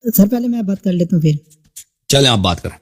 سر پہلے میں بات کر لیتا ہوں پھر. چلیں آپ بات کریں.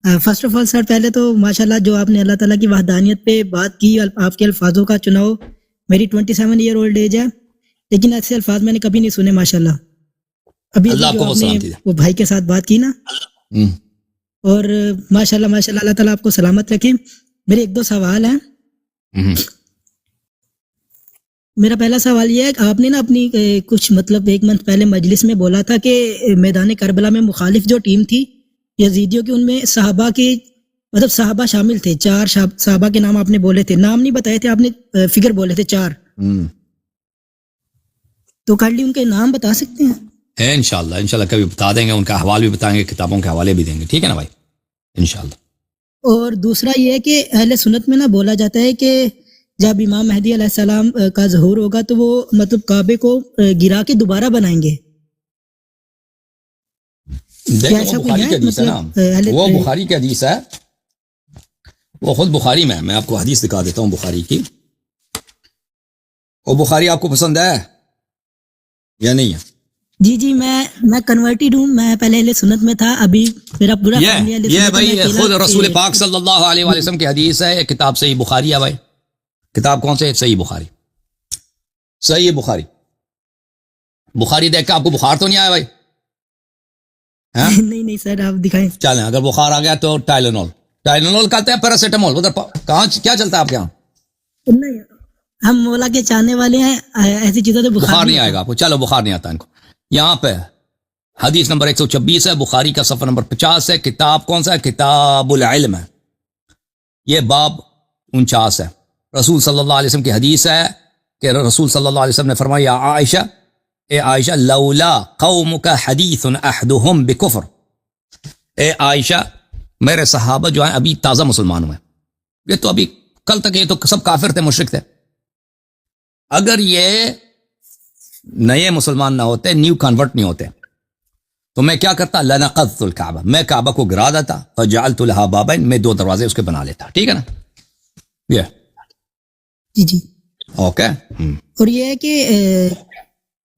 فرسٹ آف آل سر پہلے تو ماشاءاللہ جو آپ نے اللہ تعالیٰ کی وحدانیت پہ بات کی، آپ کے الفاظوں کا چناؤ، میری 27 ایئر اولڈ ایج ہے لیکن ایسے الفاظ میں نے کبھی نہیں سنے ماشاءاللہ. ابھی اللہ جو کو آپ نے سلامتی دے. وہ بھائی کے ساتھ بات کی نا، اور ماشاءاللہ ماشاءاللہ اللہ تعالیٰ آپ کو سلامت رکھے. میرے ایک دو سوال ہیں. میرا پہلا سوال یہ ہے کہ آپ نے نا اپنی کچھ مطلب ایک منتھ پہلے مجلس میں بولا تھا کہ میدان کربلا میں مخالف جو ٹیم تھی یزیدیوں کی، ان میں صحابہ کی مطلب صحابہ شامل تھے. 4 صحابہ کے نام آپ نے بولے تھے، نام نہیں بتائے تھے آپ نے، فگر بولے تھے 4. تو کارڈلی ان کے نام بتا سکتے ہیں؟ ہے انشاءاللہ کبھی بتا دیں گے، ان کا احوال بھی بتائیں گے، کتابوں کے حوالے بھی دیں گے. ٹھیک ہے نا بھائی، انشاءاللہ. اور دوسرا یہ ہے کہ اہل سنت میں نا بولا جاتا ہے کہ جب امام مہدی علیہ السلام کا ظہور ہوگا تو وہ مطلب کعبے کو گرا کے دوبارہ بنائیں گے. دیکھیں وہ بخاری کی حدیث ہے نا، وہ بخاری کی حدیث ہے، وہ خود بخاری میں آپ کو حدیث دکھا دیتا ہوں بخاری کی. وہ بخاری آپ کو پسند ہے یا نہیں ہے؟ جی میں کنورٹڈ ہوں. میں پہلے اہل سنت میں تھا، ابھی میرا پورا یہ بھائی خود رسول پاک صلی اللہ علیہ وسلم کی حدیث ہے. کتاب صحیح بخاری ہے بھائی. کتاب کون سے؟ صحیح بخاری. صحیح بخاری. بخاری دیکھ کے آپ کو بخار تو نہیں آیا بھائی؟ نہیں سر آپ دکھائیں. چلیں اگر بخار آ گیا تو ٹائلینول کہتے ہیں، پیراسیٹامول. ادھر کہاں کیا چلتا ہے آپ کے یہاں؟ نہیں ہم مولا کے چاہنے والے ہیں، ایسی چیزوں سے بخار نہیں آئے گا آپ کو. چلو بخار نہیں آتا ان کو. یہاں پہ حدیث نمبر 126 ہے، بخاری کا صفحہ نمبر 50 ہے. کتاب کون سا ہے؟ کتاب العلم ہے. یہ باب 49 ہے. رسول صلی اللہ علیہ وسلم کی حدیث ہے کہ رسول صلی اللہ علیہ وسلم نے فرمایا، یا عائشہ، اے عائشہ، لولا قومک حدیث احدہم بکفر. اے عائشہ، میرے صحابہ جو ہیں ابھی تازہ مسلمان ہوئے، یہ تو ابھی کل تک یہ تو سب کافر تھے، مشرک تھے. اگر یہ نئے مسلمان نہ ہوتے، نیو کنورٹ نہیں ہوتے، تو میں کیا کرتا؟ لنقضت الکعبہ، میں کعبہ کو گرا دیتا. فجعلت لها بابین، میں 2 دروازے اس کے بنا لیتا. ٹھیک ہے نا؟ یہ جی اوکے. اور یہ ہے کہ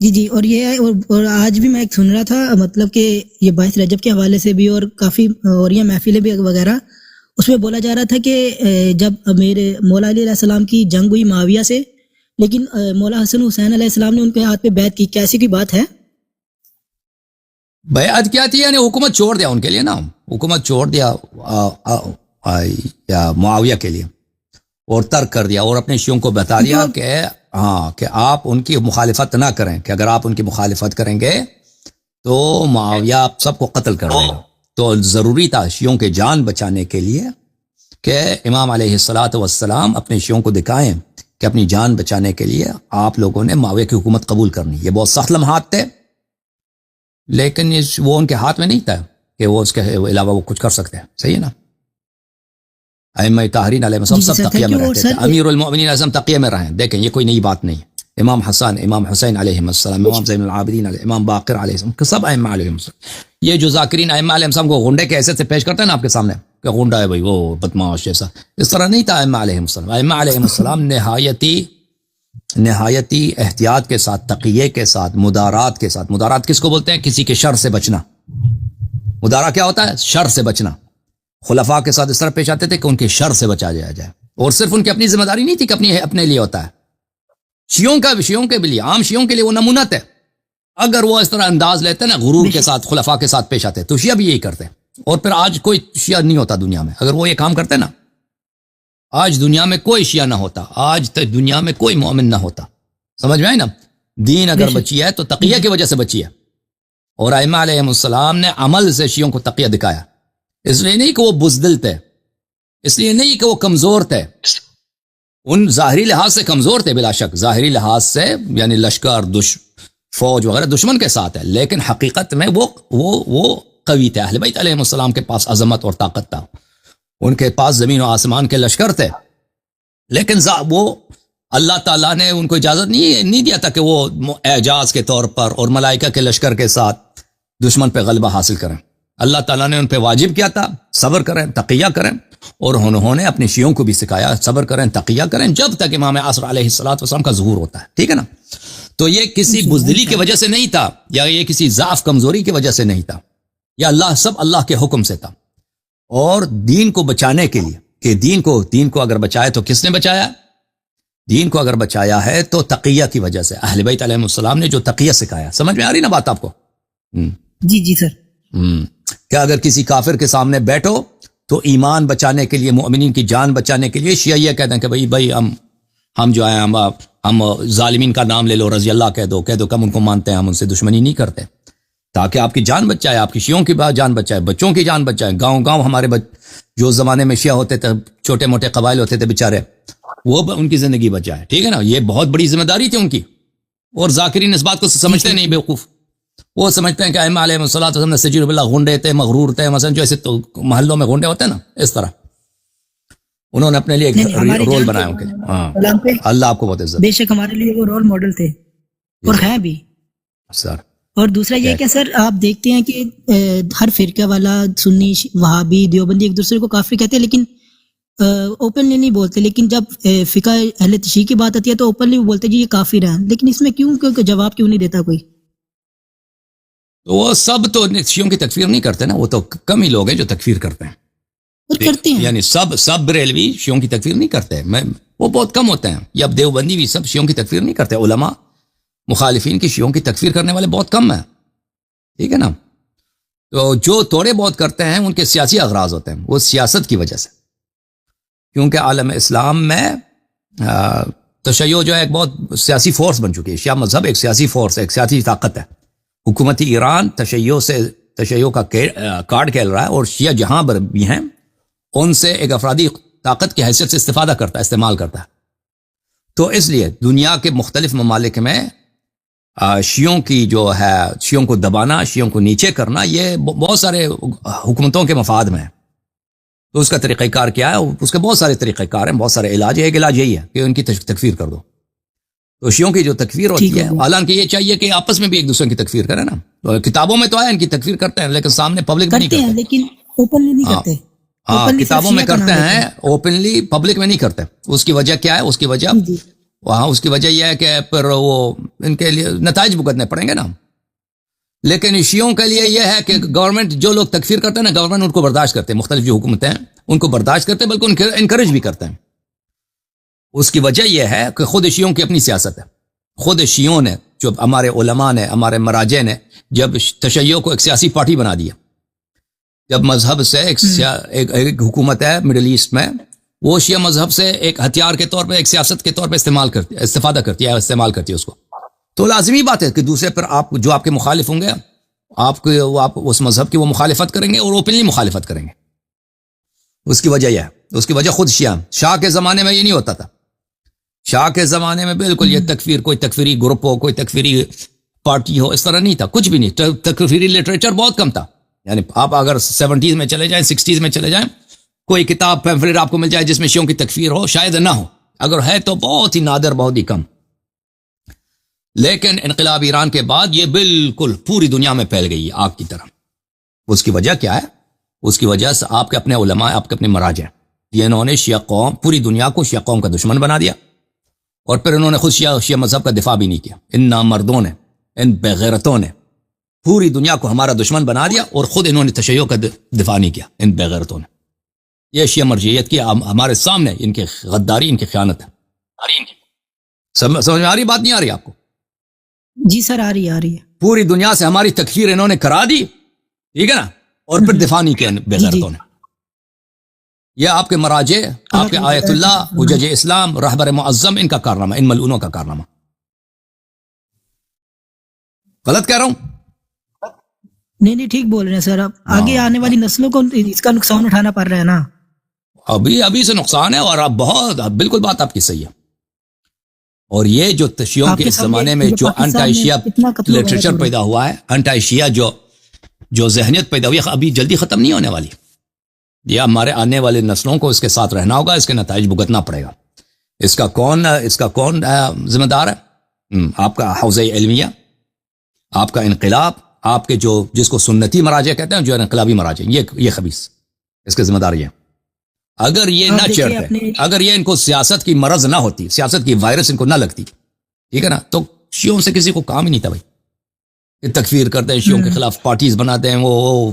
جی اور یہ ہے، اور آج بھی میں ایک سن رہا تھا مطلب کہ یہ 22 رجب کے حوالے سے بھی اور کافی اور یہ محفلیں بھی وغیرہ، اس میں بولا جا رہا تھا کہ جب میرے مولا علی علیہ السلام کی جنگ ہوئی معاویہ سے، لیکن مولا حسن حسین علیہ السلام نے ان کے ہاتھ پہ بیعت کی. کیا ایسی کوئی بات ہے؟ بیعت کیا تھی؟ یعنی حکومت چھوڑ دیا ان کے لیے نا، حکومت چھوڑ دیا یا معاویہ کے لیے، اور ترک کر دیا، اور اپنے شیعوں کو بتا دیا کہ ہاں کہ آپ ان کی مخالفت نہ کریں، کہ اگر آپ ان کی مخالفت کریں گے تو معاویہ آپ سب کو قتل کر دے گا. تو ضروری تھا شیعوں کے جان بچانے کے لیے کہ امام علیہ السلام اپنے شیعوں کو دکھائیں کہ اپنی جان بچانے کے لیے آپ لوگوں نے معاویہ کی حکومت قبول کرنی. یہ بہت سخت لمحات تھے، لیکن وہ ان کے ہاتھ میں نہیں تھا کہ وہ اس کے علاوہ وہ کچھ کر سکتے ہیں. صحیح ہے نا؟ ائمہ طاہرین علیہ السلام سب تقیہ میں رہتے تھے. امیر المؤمنین اعظم تقیہ میں رہیں. دیکھیں یہ کوئی نئی بات نہیں ہے. امام حسن، امام حسین علیہ السلام، امام زین العابدین علیہ، امام باقر علیہ السلام، سب ائمہ علیہ السلام. یہ جو ذاکرین ائمہ علیہ السلام کو غنڈے کے حیثیت سے پیش کرتے ہیں نا آپ کے سامنے کہ غنڈا ہے بھائی، وہ بدمعاش جیسا، اس طرح نہیں تھا ائمہ علیہ السلام. ائمہ علیہ السلام نہایتی احتیاط کے ساتھ، تقیے کے ساتھ، مدارات کے ساتھ. مدارات کس کو بولتے ہیں؟ کسی کے شر سے بچنا. مدارا کیا ہوتا ہے؟ شر سے بچنا. خلفاء کے ساتھ اس طرح پیش آتے تھے کہ ان کے شر سے بچا جائے. اور صرف ان کی اپنی ذمہ داری نہیں تھی کہ اپنے لیے ہوتا ہے، شیعوں کے بھی لیے، عام شیعوں کے لیے وہ نمونہ تھے. اگر وہ اس طرح انداز لیتے نا، غرور کے ساتھ خلفاء کے ساتھ پیش آتے، تو شیعہ بھی یہی کرتے. اور پھر آج کوئی شیعہ نہیں ہوتا دنیا میں اگر وہ یہ کام کرتے نا. آج دنیا میں کوئی شیعہ نہ ہوتا، آج تک دنیا میں کوئی مومن نہ ہوتا. سمجھ میں آئی نا؟ دین اگر بچی ہے تو تقیہ کی وجہ سے بچی ہے. اور ائمہ علیہ السلام نے عمل سے شیعوں کو تقیہ دکھایا. اس لیے نہیں کہ وہ بزدل تھے، اس لیے نہیں کہ وہ کمزور تھے. ان ظاہری لحاظ سے کمزور تھے، بلا شک ظاہری لحاظ سے، یعنی لشکر، فوج وغیرہ دشمن کے ساتھ ہے، لیکن حقیقت میں وہ قوی تھے. اہل بیت علیہ السلام کے پاس عظمت اور طاقت تھا، ان کے پاس زمین و آسمان کے لشکر تھے. لیکن وہ اللہ تعالیٰ نے ان کو اجازت نہیں دیا تھا کہ وہ اعجاز کے طور پر اور ملائکہ کے لشکر کے ساتھ دشمن پہ غلبہ حاصل کریں. اللہ تعالیٰ نے ان پہ واجب کیا تھا صبر کریں، تقیہ کریں. اور انہوں نے اپنے شیعوں کو بھی سکھایا صبر کریں، تقیہ کریں، جب تک امام عصر علیہ السلام کا ظہور ہوتا ہے. ٹھیک ہے نا؟ تو یہ کسی بزدلی کی وجہ سے نہیں تھا، یا یہ کسی ضعف کمزوری کی وجہ سے نہیں تھا، یا اللہ کے حکم سے تھا. اور دین کو بچانے کے لیے، کہ دین کو اگر بچائے تو کس نے بچایا؟ دین کو اگر بچایا ہے تو تقیہ کی وجہ سے، اہل بیت علیہ السلام نے جو تقیہ سکھایا. سمجھ میں آ رہی نا بات آپ کو؟ جی سر. کہ اگر کسی کافر کے سامنے بیٹھو تو ایمان بچانے کے لیے، مومنین کی جان بچانے کے لیے شیعہ یہ کہتے ہیں کہ بھائی ہم جو ہیں ہم ظالمین کا نام لے لو، رضی اللہ کہہ دو کہ ہم ان کو مانتے ہیں، ہم ان سے دشمنی نہیں کرتے، تاکہ آپ کی جان بچائے، آپ کی شیعوں کی جان بچائے، بچوں کی جان بچائے. گاؤں ہمارے جو زمانے میں شیعہ ہوتے تھے، چھوٹے موٹے قبائل ہوتے تھے بیچارے، وہ ان کی زندگی بچائے. ٹھیک ہے نا؟ یہ بہت بڑی ذمہ داری تھی ان کی. اور ذاکرین اس بات کو سمجھتے نہیں، بیوقوف. وہ سمجھتے ہیں کہ ائمہ علیہ الصلوۃ سجیر باللہ غنڈے تھے، مغرور تھے، مثلا جو ایسے محلوں میں غنڈے ہوتے ہیں نا، اس طرح انہوں نے اپنے لیے ایک رول بنایا ان کے. ہاں، اللہ آپ کو بہت عزت. بے شک ہمارے لیے وہ رول ماڈل تھے اور ہیں بھی سر. اور دوسرا یہ کہ سر آپ دیکھتے ہیں کہ ہر فرقہ والا، سنی، وہابی، دیوبندی ایک دوسرے کو کافر کہتے ہیں، لیکن اوپنلی نہیں بولتے. لیکن جب فقہ اہل تشیع کی بات آتی ہے تو اوپنلی بولتے جی یہ کافر ہیں. لیکن اس میں کیوں جواب کیوں نہیں دیتا کوئی؟ تو وہ سب تو شیعوں کی تکفیر نہیں کرتے نا، وہ تو کم ہی لوگ ہیں جو تکفیر کرتے ہیں. کرتے ہیں یعنی سب بریلوی شیعوں کی تکفیر نہیں کرتے، وہ بہت کم ہوتے ہیں. یا دیوبندی بھی سب شیعوں کی تکفیر نہیں کرتے. علماء مخالفین کی شیعوں کی تکفیر کرنے والے بہت کم ہیں. ٹھیک ہے نا؟ تو جو تھوڑے بہت کرتے ہیں ان کے سیاسی اغراض ہوتے ہیں، وہ سیاست کی وجہ سے. کیونکہ عالم اسلام میں تشیع جو ہے ایک بہت سیاسی فورس بن چکی ہے. شیعہ مذہب ایک سیاسی فورس ہے، ایک سیاسی طاقت ہے. حکومتی ایران تشیع کا کارڈ کھیل رہا ہے، اور شیعہ جہاں پر بھی ہیں ان سے ایک افرادی طاقت کی حیثیت سے استعمال کرتا ہے. تو اس لیے دنیا کے مختلف ممالک میں شیعوں کی جو ہے، شیعوں کو دبانا، شیعوں کو نیچے کرنا، یہ بہت سارے حکومتوں کے مفاد میں ہے. تو اس کا طریقہ کار کیا ہے؟ اس کے بہت سارے طریقہ کار ہیں، بہت سارے علاج. ایک علاج یہی ہے کہ ان کی تکفیر کر دو. تو شیعوں کی جو تکفیر ہوتی ہے، حالانکہ یہ چاہیے کہ آپس میں بھی ایک دوسرے کی تکفیر کریں نا. تو کتابوں میں تو ہے ان کی تکفیر کرتے ہیں، لیکن سامنے پبلک میں نہیں کرتے. لیکن اوپنلی نہیں کرتے. ہاں، کتابوں میں کرتے ہیں، اوپنلی پبلک میں نہیں کرتے. اس کی وجہ کیا ہے؟ اس کی وجہ یہ ہے کہ پھر وہ ان کے لیے نتائج بھگتنے پڑیں گے نا. لیکن شیعوں کے لیے یہ ہے کہ گورنمنٹ، جو لوگ تکفیر کرتے ہیں نا، گورنمنٹ ان کو برداشت کرتے ہیں، مختلف جو حکومتیں ہیں ان کو برداشت کرتے ہیں، بلکہ ان انکریج بھی کرتے ہیں. اس کی وجہ یہ ہے کہ خود شیعوں کی اپنی سیاست ہے. خود شیعوں نے، جو ہمارے علماء نے، ہمارے مراجع نے جب تشیع کو ایک سیاسی پارٹی بنا دیا، جب مذہب سے ایک حکومت ہے مڈل ایسٹ میں، وہ شیعہ مذہب سے ایک ہتھیار کے طور پہ، ایک سیاست کے طور پہ استعمال کرتی ہے اس کو. تو لازمی بات ہے کہ دوسرے پر جو آپ کے مخالف ہوں گے، آپ اس مذہب کی وہ مخالفت کریں گے، اور اوپنلی مخالفت کریں گے. اس کی وجہ یہ ہے، اس کی وجہ خود شاہ کے زمانے میں یہ نہیں ہوتا تھا. شاہ کے زمانے میں بالکل یہ تکفیر، کوئی تکفیری گروپ ہو، کوئی تکفیری پارٹی ہو، اس طرح نہیں تھا، کچھ بھی نہیں. تکفیری لٹریچر بہت کم تھا. یعنی آپ اگر 70s میں چلے جائیں، 60s میں چلے جائیں، کوئی کتاب پیمفلیٹ آپ کو مل جائے جس میں شیعوں کی تکفیر ہو، شاید نہ ہو. اگر ہے تو بہت ہی نادر، بہت ہی کم. لیکن انقلاب ایران کے بعد یہ بالکل پوری دنیا میں پھیل گئی ہے آگ کی طرح. اس کی وجہ کیا ہے؟ اس کی وجہ سے آپ کے اپنے علماء، آپ کے اپنے مراجع، یہ انہوں نے شیعہ قوم، پوری دنیا کو شیعہ قوم کا دشمن بنا دیا. اور پھر انہوں نے خود شیعہ مذہب کا دفاع بھی نہیں کیا. ان نامردوں نے، ان بغیرتوں نے پوری دنیا کو ہمارا دشمن بنا دیا، اور خود انہوں نے تشیع کا دفاع نہیں کیا. ان بغیرتوں نے یہ شیعہ مرجعیت کی ہمارے سامنے ان کی غداری، ان کی خیانت ہے. سمجھ میں آ رہی بات؟ نہیں آ رہی آپ کو؟ جی سر، آ رہی ہے. پوری دنیا سے ہماری تکفیر انہوں نے کرا دی، ٹھیک ہے نا، اور پھر دفاع نہیں کیا بغیرتوں نے. یہ آپ کے مراجع، آپ کے آیت اللہ، حجج اسلام، رہبر معظم، ان کا کارنامہ، ان ملعونوں کا کارنامہ. غلط کہہ رہا ہوں؟ نہیں ٹھیک بول رہے ہیں سر. آپ آگے آنے والی نسلوں کو اس کا نقصان اٹھانا پڑ رہا ہے نا. ابھی سے نقصان ہے، اور بالکل بات آپ کی صحیح ہے. اور یہ جو شیعوں کے اس زمانے میں جو انٹائی شیعہ لٹریچر پیدا ہوا ہے، انٹائی شیعہ جو ذہنیت پیدا ہوئی، ابھی جلدی ختم نہیں ہونے والی. یہ ہمارے آنے والے نسلوں کو اس کے ساتھ رہنا ہوگا، اس کے نتائج بھگتنا پڑے گا. اس کا کون ذمہ دار ہے؟ آپ کا حوزہ علمیہ، آپ کا انقلاب، آپ کے جس کو سنتی مراجع کہتے ہیں، جو انقلابی مراجع، یہ خبیث، اس کے ذمہ دار یہ. اگر یہ نہ چڑھتے، اگر یہ ان کو سیاست کی مرض نہ ہوتی، سیاست کی وائرس ان کو نہ لگتی، ٹھیک ہے نا، تو شیعوں سے کسی کو کام ہی نہیں تھا بھائی، یہ تکفیر کرتے ہیں، شیعوں کے خلاف پارٹیز بناتے ہیں، وہ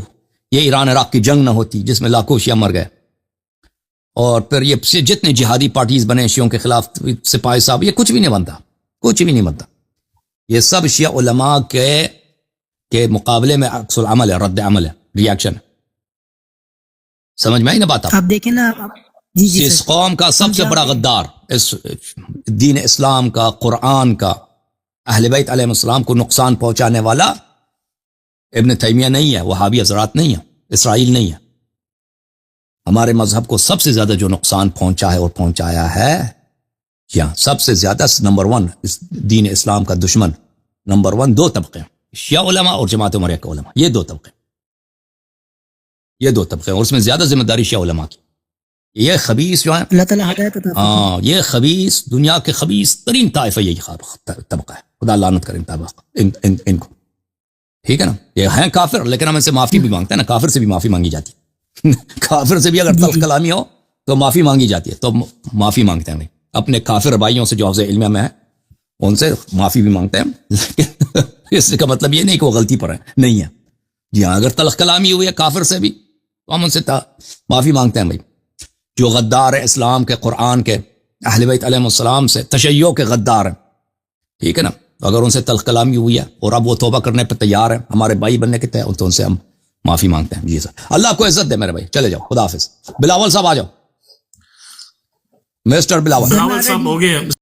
یہ ایران عراق کی جنگ نہ ہوتی جس میں لاکھوں شیعہ مر گئے، اور پھر یہ جتنے جہادی پارٹیز بنے شیعوں کے خلاف، سپاہی صاحب، یہ کچھ بھی نہیں بنتا، کچھ بھی نہیں بنتا. یہ سب شیعہ علماء کے مقابلے میں عکس العمل ہے، رد عمل ہے، ریاکشن. سمجھ میں آئی نا بات؟ آپ دیکھیں نا جی اس قوم کا سب سے بڑا غدار، اس دین اسلام کا، قرآن کا، اہل بیت علیہ السلام کو نقصان پہنچانے والا ابن تیمیہ نہیں ہے، وہابی حضرات نہیں ہے، اسرائیل نہیں ہے. ہمارے مذہب کو سب سے زیادہ جو نقصان پہنچا ہے اور پہنچایا ہے، یا سب سے زیادہ نمبر 1 اس دین اسلام کا دشمن، نمبر 1 2 طبقے ہیں، شیعہ علماء اور جماعت عمریہ کے علماء. یہ 2 طبقے، یہ 2 طبقے، اور اس میں زیادہ ذمہ داری شیعہ علماء کی. یہ خبیث جو ہے، اللہ تعالیٰ ہدایت عطا فرمائے. یہ خبیث، دنیا کے خبیث ترین طائفہ یہی طبقہ ہے. خدا لعنت کرے ان کو. ٹھیک ہے نا؟ یہ ہیں کافر، لیکن ہم ان سے معافی بھی مانگتے ہیں نا. کافر سے بھی معافی مانگی جاتی ہے. کافر سے بھی اگر تلخ کلامی ہو تو معافی مانگی جاتی ہے، تو معافی مانگتے ہیں بھائی. اپنے کافر بھائیوں سے جو حوض علمیہ میں ہیں ان سے معافی بھی مانگتے ہیں، لیکن اس کا مطلب یہ نہیں کہ وہ غلطی پر ہے، نہیں ہے. جی ہاں، اگر تلخ کلامی ہوئی ہے کافر سے بھی تو ہم ان سے معافی مانگتے ہیں بھائی. جو غدار ہے اسلام کے، قرآن کے، اہل بیت علیہ السلام سے، تشیع کے غدار ہیں، ٹھیک ہے نا؟ اگر ان سے تلخ کلامی ہوئی ہے اور اب وہ توبہ کرنے پہ تیار ہیں، ہمارے بھائی بننے کے تیار، تو ان سے ہم معافی مانگتے ہیں. جی سر، اللہ کو عزت دے میرے بھائی. چلے جاؤ، خدا حافظ. بلاول صاحب آ جاؤ، مسٹر بلاول صاحب ہو گئے.